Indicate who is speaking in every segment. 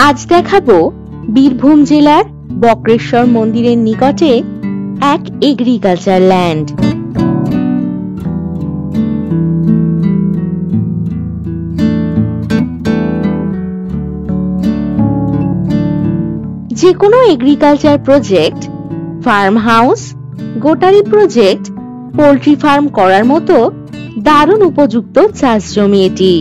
Speaker 1: আজ দেখাবো বীরভূম জেলার বক্রেশ্বর মন্দিরের নিকটে এক এগ্রিকালচার ল্যান্ড। যে কোনো এগ্রিকালচার প্রজেক্ট, ফার্ম হাউস, গোটারি প্রজেক্ট, পোল্ট্রি ফার্ম করার মতো দারুণ উপযুক্ত চাষ জমি এটি।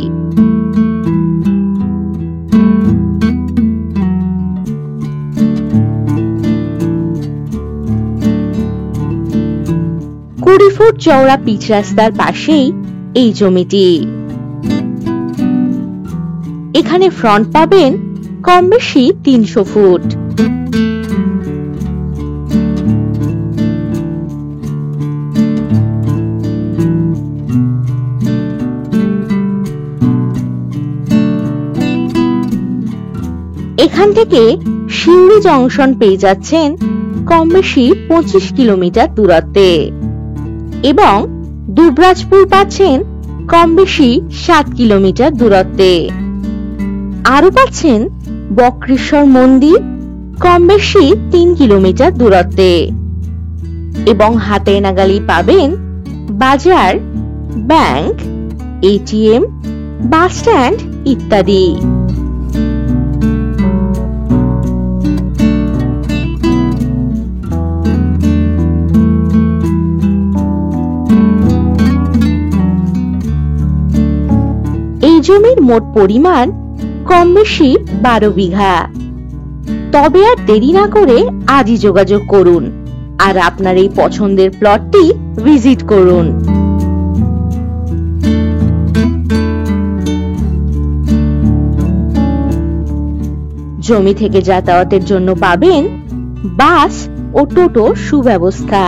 Speaker 1: কুড়ি ফুট চওড়া পিচ রাস্তার পাশেই এই জমিটি। এখানে ফ্রন্ট পাবেন কম বেশি 300 ফুট। এখান থেকে সিউড়ি জংশন পেয়ে যাচ্ছেন কম বেশি 25 কিলোমিটার দূরত্বে এবং দুবরাজপুর পাচ্ছেন কম বেশি 7 কিলোমিটার দূরত্বে। আরো পাচ্ছেন বক্রেশ্বর মন্দির কম বেশি 3 কিলোমিটার দূরত্বে এবং হাতের নাগালে পাবেন বাজার, ব্যাংক, এটিএম, বাস স্ট্যান্ড ইত্যাদি। এই জমির মোট পরিমাণ কম বেশি 12 বিঘা। তবে আর দেরি না করে আজই যোগাযোগ করুন আর আপনার এই পছন্দের প্লটটি ভিজিট করুন। জমি থেকে যাতায়াতের জন্য পাবেন বাস ও টোটো সুব্যবস্থা।